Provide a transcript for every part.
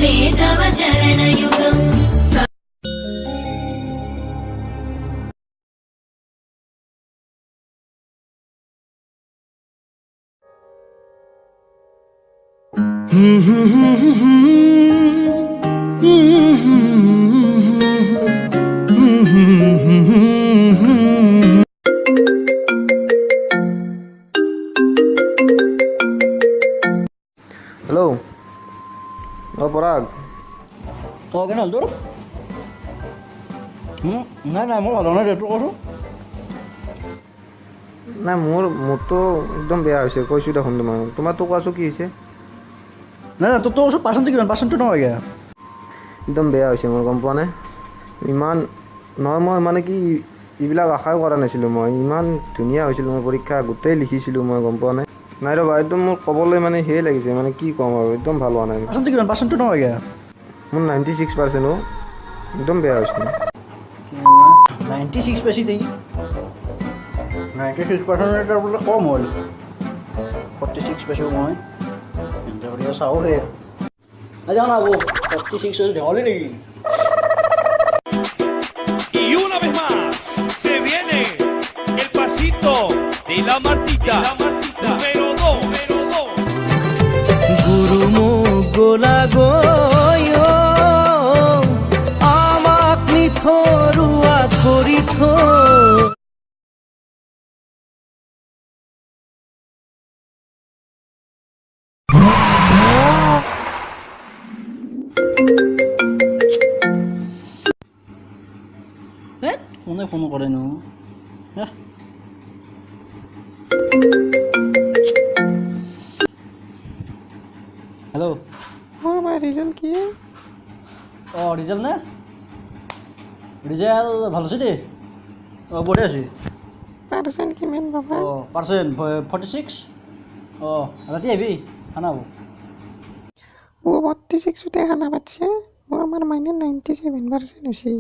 मे तव चरणयुगम् हेलो पराग কেনে হ'ল তোৰ নাই নাই মোৰ সাধাৰণতে ৰেটটো কৈছোঁ নাই মোৰতো একদম বেয়া হৈছে কৈছোঁ দেখোন তোমাৰতো কোৱাচোন কি হৈছে নাই নাই তোৰ কৈছোঁ পাৰ্চেণ্টটো কিমান পাৰ্চেণ্টটো নহয় একদম বেয়া হৈছে মোৰ গম পোৱা নাই ইমান নহয় মই মানে কি এইবিলাক আশাও কৰা নাছিলোঁ মই ইমান ধুনীয়া হৈছিল মোৰ পৰীক্ষা গোটেই লিখিছিলোঁ মই গম পোৱা নাই ৰ'বা একদম মোৰ ক'বলৈ মানে সেয়ে লাগিছে মানে কি ক'ম আৰু একদম ভাল হোৱা নাই পাৰ্চেণ্টটো কিমান পাৰ্চেণ্টটো নহয় মোৰ 96% একদম বেয়া হৈছে 96 বেছি দেই 96% বোলে কম হ'ল 46 পাইছোঁ মই এনে কৰি চাওঁ হে যাওঁ না বৌ 46 পাইছোঁ ধেমালি নেকি Y una vez más se viene el pasito de la Martita, número 2. গুরু মুখ গোলা গয় আমাক নিথৰুৱা কৰি থৈ কোনে ফোন কৰেনো হেল্ল' ৰিজাল্ট কি অঁ ৰিজাল্ট নে ৰিজাল্ট ভাল হৈছে দেই অঁ বঢ়িয়া আছে পাৰ্চেণ্ট কিমান পাবা অঁ পাৰ্চেণ্ট 46 অঁ ৰাতি আহিবি খানা হ'ব ও 46তে খানা পাতিছে ও আমাৰ মাইনে 97% হৈছে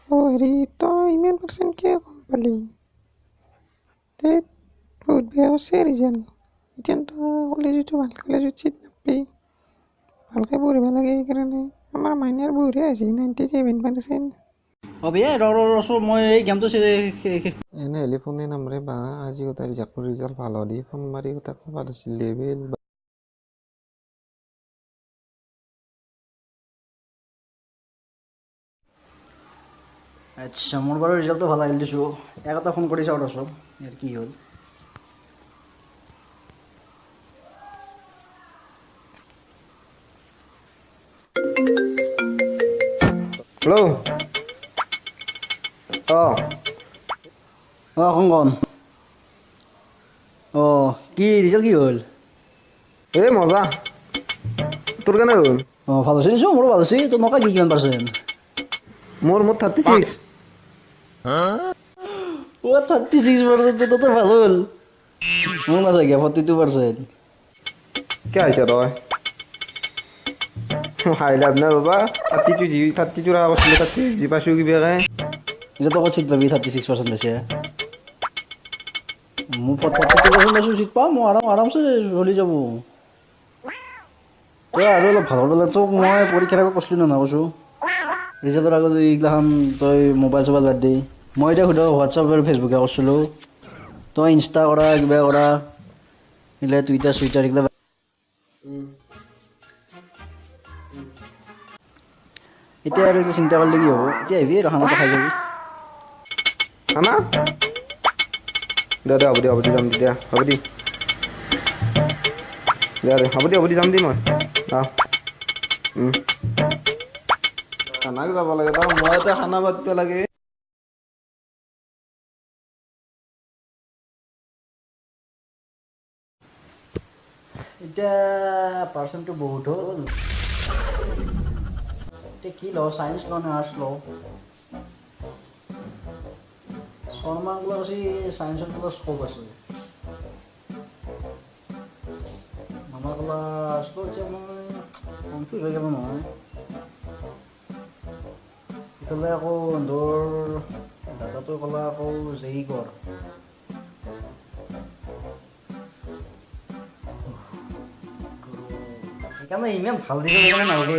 হেৰি তই ইমান পাৰ্চেণ্ট কিয় কম পালি তে বহুত বেয়া হৈছে ৰিজাল্ট এতিয়া তই কলেজতো ভাল কলেজত চিট নাপাবি ভালকৈ পঢ়িব লাগে সেইকাৰণে আমাৰ মাইনাৰ বহুতহে আছে 97% হ'ব ৰচোন মই এই গেমটো এনে হ'লে ফোনে নামৰে বা আজি গোটাই জাকৰ ৰিজাল্ট ভাল হ'লে ফোন মাৰি গোটাই ক'ব আছিল লেভেল আচ্ছা মোৰ বাৰু ৰিজাল্টটো ভাল আহিল দিছোঁ এটা ফোন কৰি চাওঁ ৰচোন ইয়াৰ কি হ'ল হেল্ল' অঁ অঁ কণ অঁ কি ৰিজাল্ট কি হ'ল এই মজা তোৰ কেনে হ'ল অঁ ভাল হৈছে দিছোঁ মোৰো ভাল হৈছে তোৰ নকা কি কিমান পাৰ্চেণ্ট মোৰ 36 অঁ 36% তোৰ ভাল হ'ল মোৰ নাচাগে 42% কিয় হৈছে তই হাই লাভ নাই বাবা 32 টকা কৈছিলে 30 যি পাইছোঁ কিবাকে এতিয়া তই ক'ত চিট পাবি 36% পাইছে মোৰ 42% পাইছোঁ চিট পাম মই আৰামছে চলি যাব তই আৰু অলপ ভাল হ'লে তোক মই পৰীক্ষাৰ আগত কৈছিলোঁ না কৈছোঁ ৰিজাল্টৰ আগত এইগিলাখান তই মোবাইল চোবাইল বাদ দি মই এতিয়া সোধা হোৱাটছআপ আৰু ফেচবুকে কৈছিলোঁ তই ইনষ্টা কৰা কিবা কৰা এইগিলা টুইটাৰ চুইটাৰ এইগিলা এতিয়া আৰু এইটো চিন্তা কৰিলে কি হ'ব এতিয়া আহিবি আৰু খানাটো খাই যাবি খানা দে হ'ব দি যাম দিয়া হ'ব দি হ'ব দি যাম দি মই খানাক যাব লাগে তাৰ মই এটা খানা পাতিব লাগে এতিয়া পাৰ্চেণ্টটো বহুত হ'ল এতিয়া কি লওঁ ছায়েন্স লওঁ নে আৰ্টছ লওঁ শৰ্মাক লৈ কৈছে ছায়েন্সত কিবা স্ক'প আছে মামাৰ ক'লা আৰ্টছ লওঁ এতিয়া মই কনফিউজ হৈ গ'লোঁ নহয় ইফালে আকৌ ধৰ দাদাটোৱে ক'লা আকৌ জেই কৰ সেইকাৰণে ইমান ভাল দিছে সেইকাৰণে নালাগে